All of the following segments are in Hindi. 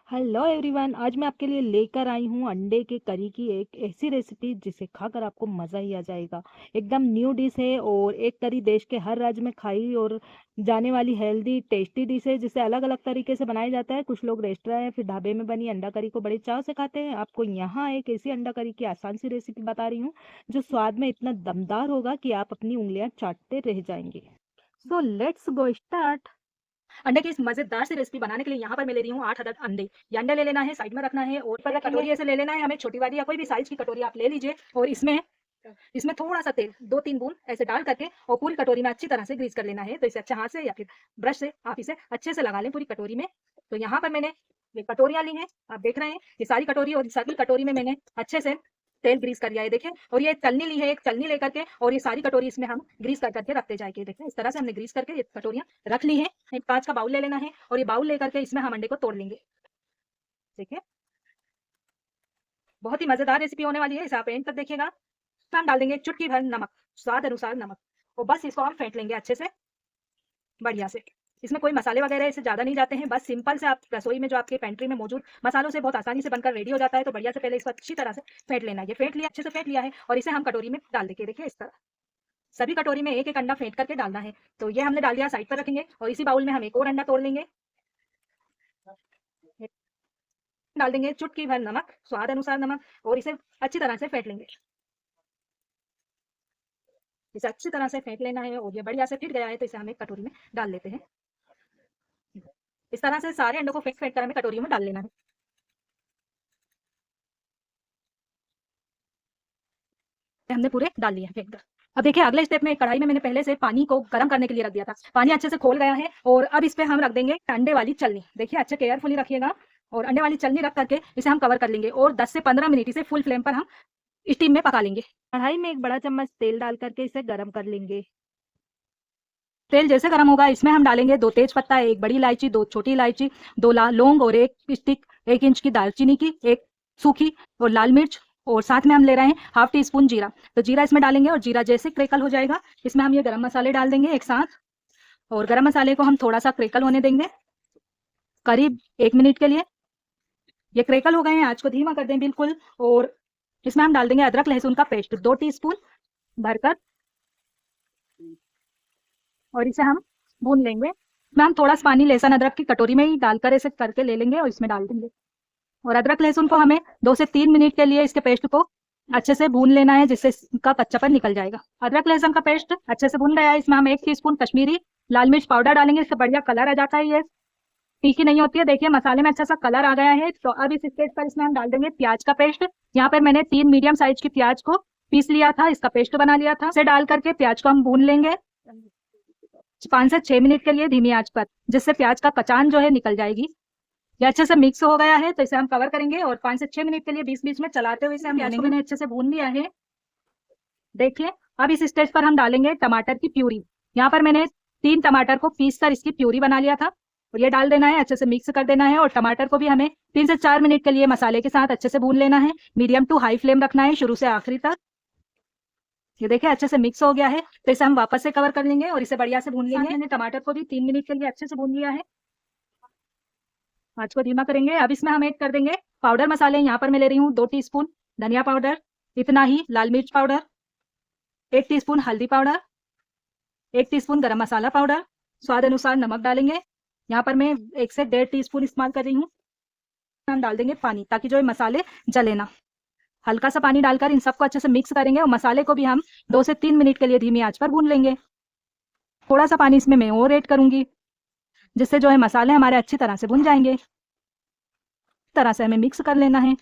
हेलो एवरीवन, आज मैं आपके लिए लेकर आई हूँ अंडे के करी की एक ऐसी रेसिपी जिसे खाकर आपको मज़ा ही आ जाएगा। एकदम न्यू डिश है और एक करी देश के हर राज्य में खाई और जाने वाली हेल्दी टेस्टी डिश है जिसे अलग अलग तरीके से बनाया जाता है। कुछ लोग रेस्टोरेंट या फिर ढाबे में बनी अंडा करी को बड़े चाव से खाते हैं। आपको यहाँ एक ऐसी अंडा करी की आसान सी रेसिपी बता रही हूँ जो स्वाद में इतना दमदार होगा कि आप अपनी उंगलियां चाटते रह जाएंगे। So let's go start. अंडे की इस मजेदार सी रेसिपी बनाने के लिए यहाँ पर मैं ले रही हूँ 8 अदद अंडे। ये अंडे ले लेना है, साइड में रखना है और पर रखेंगे। कटोरी ऐसे ले लेना है। हमें छोटी वाली या कोई भी साइज की कटोरी आप ले लीजिए और इसमें इसमें थोड़ा सा तेल 2-3 बूंद ऐसे डाल करके और पूरी कटोरी में अच्छी तरह से ग्रीस कर लेना है। तो इसे अच्छे हाथ से या फिर ब्रश से आप इसे अच्छे से लगा लें पूरी कटोरी में। तो यहाँ पर मैंने ये कटोरियां ली हैं, आप देख रहे हैं ये सारी कटोरी, और सभी कटोरी में मैंने अच्छे से तेल ग्रीस कर लिया है। देखिए, और ये तलनी ली है, एक तलनी लेकर के, और ये सारी कटोरी इसमें हम ग्रीस कर करके रखते जाएंगे। देखिए इस तरह से हमने ग्रीस करके ये कटोरियां रख ली है। एक कांच का बाउल ले लेना है और ये बाउल लेकर के इसमें हम अंडे को तोड़ लेंगे। देखिए बहुत ही मजेदार रेसिपी होने वाली है, इसे आप एंड तक देखिएगा। इसमें हम डाल देंगे चुटकी भर नमक, स्वाद अनुसार नमक, और बस इसको हम फेंट लेंगे अच्छे से बढ़िया से। इसमें कोई मसाले वगैरह इससे ज़्यादा नहीं जाते हैं, बस सिंपल से आप रसोई में जो आपके पेंट्री में मौजूद मसालों से बहुत आसानी से बनकर रेडी हो जाता है। तो बढ़िया से पहले इसको अच्छी तरह से फेंट लेना है। ये फेंट लिया, अच्छे से फेंट लिया है और इसे हम कटोरी में डाल देंगे। देखिए इस तरह सभी कटोरी में एक एक अंडा फेंट करके डालना है। तो ये हमने डाल दिया, साइड पर रखेंगे और इसी बाउल में हम एक और अंडा तोड़ लेंगे, डाल देंगे चुटकी भर नमक, स्वाद अनुसार नमक, और इसे अच्छी तरह से फेंट लेंगे। इसे अच्छी तरह से फेंट लेना है और ये बढ़िया से फिट गया है। तो इसे हम एक कटोरी में डाल लेते हैं। इस तरह से सारे अंडों को फेंट फेंट कर हमें कटोरी में डाल लेना है। हमने पूरे डाल लिए हैं फेंट कर। अब देखिए अगले स्टेप में कढ़ाई में मैंने पहले से पानी को गर्म करने के लिए रख दिया था। पानी अच्छे से खोल गया है और अब इस पे हम रख देंगे अंडे वाली चलनी। देखिए अच्छे केयरफुली रखिएगा और अंडे वाली चलनी रख करके इसे हम कवर कर लेंगे और 10 से 15 मिनट इसे फुल फ्लेम पर हम स्टीम में पका लेंगे। कढ़ाई में एक बड़ा चम्मच तेल डाल करके इसे गर्म कर लेंगे। तेल जैसे गर्म होगा इसमें हम डालेंगे 2 तेज पत्ता, 1 बड़ी इलायची, 2 छोटी इलायची, 2 लौंग और 1 स्टिक 1 इंच की दालचीनी की, 1 सूखी और लाल मिर्च, और साथ में हम ले रहे हैं हाफ टी स्पून जीरा। तो जीरा इसमें डालेंगे और जीरा जैसे क्रेकल हो जाएगा इसमें हम ये गरम मसाले डाल देंगे एक साथ, और गरम मसाले को हम थोड़ा सा क्रेकल होने देंगे करीब 1 मिनट के लिए। ये क्रेकल हो गए हैं, आंच को धीमा कर दें बिल्कुल, और इसमें हम डाल देंगे अदरक लहसुन का पेस्ट 2 टीस्पून भरकर, और इसे हम भून लेंगे। इसमें हम थोड़ा सा पानी लहसुन अदरक की कटोरी में ही डालकर ऐसे करके ले लेंगे और इसमें डाल देंगे। और अदरक लहसुन को हमें 2 से 3 मिनट के लिए इसके पेस्ट को अच्छे से भून लेना है, जिससे इसका कच्चापन निकल जाएगा। अदरक लहसुन का पेस्ट अच्छे से भून गया है, इसमें हम 1 टीस्पून कश्मीरी लाल मिर्च पाउडर डालेंगे। इससे बढ़िया कलर आ जाता है, ये तीखी नहीं होती है। देखिए मसाले में अच्छा सा कलर आ गया है। तो अब इस स्टेज पर इसमें हम डाल देंगे प्याज का पेस्ट। यहाँ पर मैंने 3 मीडियम साइज की प्याज को पीस लिया था, इसका पेस्ट बना लिया था। इसे डाल करके प्याज को हम भून लेंगे 5 से 6 मिनट के लिए धीमी आंच पर, जिससे प्याज का कचान जो है निकल जाएगी। ये अच्छे से मिक्स हो गया है तो इसे हम कवर करेंगे और 5 से 6 मिनट के लिए बीच बीच में चलाते हुए इसे हम प्याज को मैंने अच्छे से भून लिया है। देखिए अब इस स्टेज पर हम डालेंगे टमाटर की प्यूरी। यहाँ पर मैंने 3 टमाटर को पीस कर इसकी प्यूरी बना लिया था और ये डाल देना है, अच्छे से मिक्स कर देना है। और टमाटर को भी हमें 3 से 4 मिनट के लिए मसाले के साथ अच्छे से भून लेना है। मीडियम टू हाई फ्लेम रखना है शुरू से आखिरी तक। ये देखिए अच्छे से मिक्स हो गया है तो इसे हम वापस से कवर कर लेंगे और इसे बढ़िया से भून लेंगे। मैंने टमाटर को भी 3 मिनट के लिए अच्छे से भून लिया है, आंच को धीमा करेंगे। अब इसमें हम ऐड कर देंगे पाउडर मसाले। यहाँ पर मैं ले रही हूँ 2 टीस्पून धनिया पाउडर, इतना ही लाल मिर्च पाउडर, 1 टीस्पून हल्दी पाउडर, 1 टीस्पून गरम मसाला पाउडर, स्वाद अनुसार नमक डालेंगे। यहाँ पर मैं 1 से 1.5 टीस्पून इस्तेमाल कर रही हूँ। हम डाल देंगे पानी ताकि जो मसाले जले ना। हल्का सा पानी डालकर इन सबको अच्छे से मिक्स करेंगे और मसाले को भी हम 2 से 3 मिनट के लिए धीमी आंच पर भून लेंगे। थोड़ा सा पानी इसमें मैं और ऐड करूंगी, जिससे जो है मसाले हमारे अच्छी तरह से भुन जाएंगे। इस तरह से हमें मिक्स कर लेना है।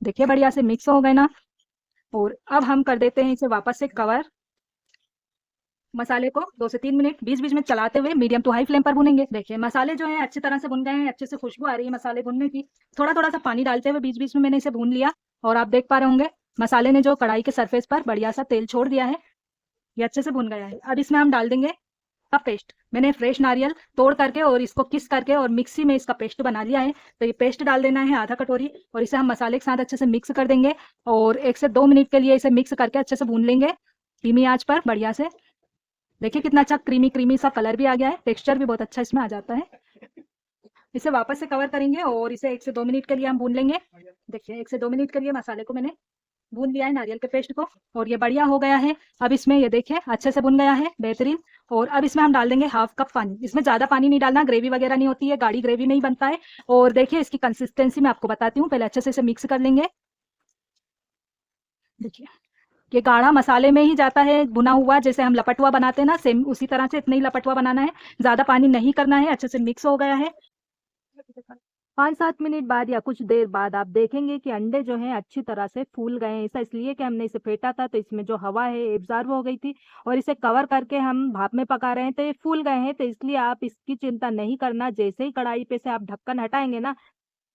देखिए बढ़िया से मिक्स हो गए ना। और अब हम कर देते हैं इसे वापस से कवर। मसाले को 2 से 3 मिनट बीच बीच में चलाते हुए मीडियम टू हाई फ्लेम पर भुनेंगे। देखिए मसाले जो है अच्छी तरह से भुन गए हैं, अच्छे से खुशबू आ रही है मसाले भुनने की। थोड़ा थोड़ा सा पानी डालते हुए बीच बीच में मैंने इसे भून लिया और आप देख पा रहे होंगे मसाले ने जो कढ़ाई के सरफेस पर बढ़िया सा तेल छोड़ दिया है। ये अच्छे से भुन गया है। अब इसमें हम डाल देंगे का पेस्ट। मैंने फ्रेश नारियल तोड़ करके और इसको किस करके और मिक्सी में इसका पेस्ट बना लिया है। तो ये पेस्ट डाल देना है आधा कटोरी और इसे हम मसाले के साथ अच्छे से मिक्स कर देंगे और 1 से 2 मिनट के लिए इसे मिक्स करके अच्छे से भून लेंगे धीमी आंच पर बढ़िया से। देखिए कितना अच्छा क्रीमी क्रीमी सा कलर भी आ गया है, टेक्सचर भी बहुत अच्छा इसमें आ जाता है। इसे वापस से कवर करेंगे और इसे 1 से 2 मिनट के लिए हम भून लेंगे। देखिए 1 से 2 मिनट के लिए मसाले को मैंने भून लिया है, नारियल के पेस्ट को, और ये बढ़िया हो गया है। अब इसमें ये देखिए अच्छे से भुन गया है, बेहतरीन। और अब इसमें हम डाल देंगे 1/2 कप पानी। इसमें ज़्यादा पानी नहीं डालना, ग्रेवी वगैरह नहीं होती है, गाढ़ी ग्रेवी में ही बनता है। और देखिए इसकी कंसिस्टेंसी मैं आपको बताती हूँ, पहले अच्छे से इसे मिक्स कर लेंगे। देखिए ये गाढ़ा मसाले में ही जाता है भुना हुआ, जैसे हम लपटुआ बनाते हैं ना, सेम उसी तरह से इतना ही लपटुआ बनाना है, ज़्यादा पानी नहीं करना है। अच्छे से मिक्स हो गया है। 5-7 मिनट बाद या कुछ देर बाद आप देखेंगे कि अंडे जो हैं अच्छी तरह से फूल गए हैं। ऐसा इसलिए कि हमने इसे फेंटा था तो इसमें जो हवा है एब्जॉर्ब हो गई थी, और इसे कवर करके हम भाप में पका रहे हैं तो ये फूल गए हैं। तो इसलिए आप इसकी चिंता नहीं करना, जैसे ही कढ़ाई पे से आप ढक्कन हटाएंगे ना,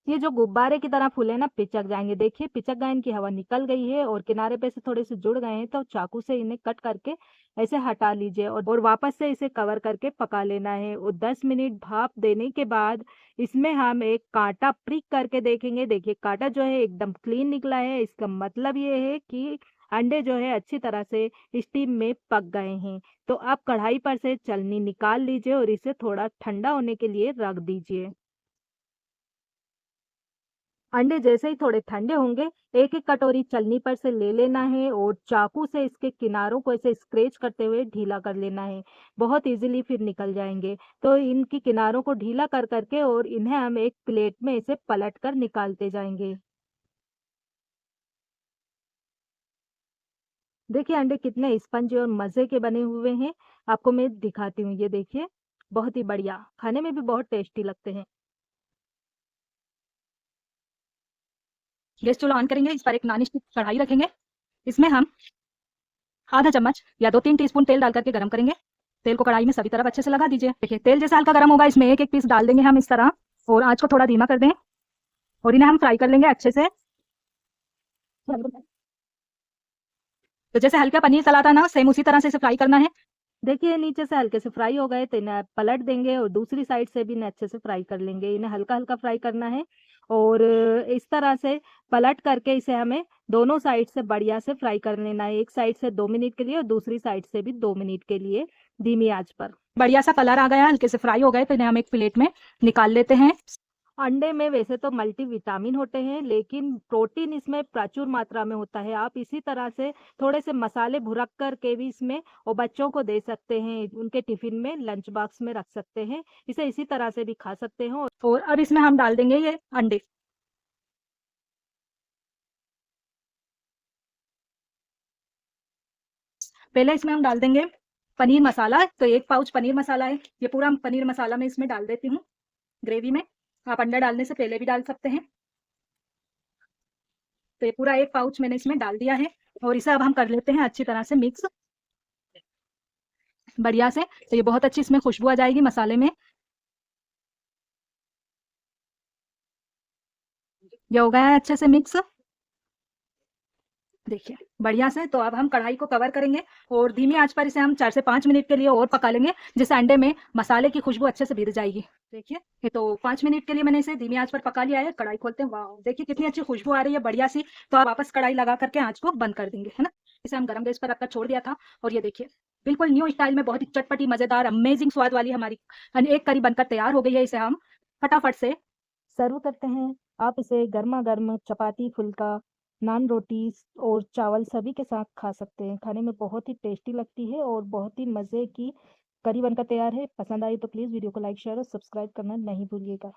ये जो गुब्बारे की तरह फूले ना पिचक जाएंगे। देखिए पिचक गए, इनकी हवा निकल गई है और किनारे पे से थोड़े से जुड़ गए हैं, तो चाकू से इन्हें कट करके ऐसे हटा लीजिए और वापस से इसे कवर करके पका लेना है। और 10 मिनट भाप देने के बाद इसमें हम एक कांटा प्रिक करके देखेंगे। देखिए कांटा जो है एकदम क्लीन निकला है, इसका मतलब ये है कि अंडे जो है अच्छी तरह से स्टीम में पक गए हैं। तो आप कढ़ाई पर से चलनी निकाल लीजिए और इसे थोड़ा ठंडा होने के लिए रख दीजिए। अंडे जैसे ही थोड़े ठंडे होंगे, एक एक कटोरी चलनी पर से ले लेना है और चाकू से इसके किनारों को ऐसे स्क्रैच करते हुए ढीला कर लेना है। बहुत इजीली फिर निकल जाएंगे। तो इनकी किनारों को ढीला कर करके और इन्हें हम एक प्लेट में इसे पलट कर निकालते जाएंगे। देखिए अंडे कितने स्पंजी और मज़े के बने हुए हैं। आपको मैं दिखाती हूँ, ये देखिए बहुत ही बढ़िया, खाने में भी बहुत टेस्टी लगते हैं। गैस चूल्हा ऑन करेंगे, इस पर एक नॉन स्टिक कढ़ाई रखेंगे। इसमें हम आधा चम्मच या 2-3 टीस्पून तेल डाल करके गरम करेंगे। तेल को कढ़ाई में सभी तरफ अच्छे से लगा दीजिए। देखिए तेल जैसे हल्का गरम होगा, इसमें एक एक पीस डाल देंगे हम इस तरह, और आंच को थोड़ा धीमा कर दें और इन्हें हम फ्राई कर लेंगे अच्छे से। तो जैसे हल्का पनीर तला था ना, सेम उसी तरह से इसे फ्राई करना है। देखिए नीचे से हल्के से फ्राई हो गए तो इन्हें पलट देंगे और दूसरी साइड से भी इन्हें अच्छे से फ्राई कर लेंगे। इन्हें हल्का हल्का फ्राई करना है और इस तरह से पलट करके इसे हमें दोनों साइड से बढ़िया से फ्राई कर लेना है। एक साइड से 2 मिनट के लिए और दूसरी साइड से भी 2 मिनट के लिए धीमी आंच पर। बढ़िया सा कलर आ गया, हल्के से फ्राई हो गए, तो इन्हें हम एक प्लेट में निकाल लेते हैं। अंडे में वैसे तो मल्टीविटामिन होते हैं, लेकिन प्रोटीन इसमें प्रचुर मात्रा में होता है। आप इसी तरह से थोड़े से मसाले भुरक करके भी इसमें और बच्चों को दे सकते हैं, उनके टिफिन में लंच बॉक्स में रख सकते हैं। इसे इसी तरह से भी खा सकते हैं। और अब इसमें हम डाल देंगे ये अंडे। पहले इसमें हम डाल देंगे पनीर मसाला। तो 1 पाउच पनीर मसाला है, ये पूरा पनीर मसाला मैं इसमें डाल देती हूँ ग्रेवी में। आप अंडा डालने से पहले भी डाल सकते हैं। तो ये पूरा 1 पाउच मैंने इसमें डाल दिया है और इसे अब हम कर लेते हैं अच्छी तरह से मिक्स बढ़िया से। तो ये बहुत अच्छी इसमें खुशबू आ जाएगी मसाले में। ये हो गया है अच्छे से मिक्स, देखिए बढ़िया से। तो अब हम कढ़ाई को कवर करेंगे और धीमी आंच पर इसे हम 4 से 5 मिनट के लिए और पका लेंगे, जिससे अंडे में मसाले की खुशबू अच्छे से भीग जाएगी। देखिए ये तो 5 मिनट के लिए मैंने इसे धीमी आंच पर पका लिया है। कढ़ाई खोलते हैं, वाह देखिए कितनी अच्छी खुशबू आ रही है बढ़िया सी। तो आप वापस कढ़ाई लगा करके आंच को बंद कर देंगे, है ना। इसे हम गर्म गैस पर रखकर छोड़ दिया था और ये देखिए बिल्कुल न्यू स्टाइल में बहुत ही चटपटी मजेदार अमेजिंग स्वाद वाली हमारी एक करी बनकर तैयार हो गई है। इसे हम फटाफट से सर्व करते हैं। आप इसे गर्मा गर्म चपाती, फुल्का, नान, रोटी और चावल सभी के साथ खा सकते हैं। खाने में बहुत ही टेस्टी लगती है और बहुत ही मज़े की करी बनकर तैयार है। पसंद आई तो प्लीज़ वीडियो को लाइक, शेयर और सब्सक्राइब करना नहीं भूलिएगा।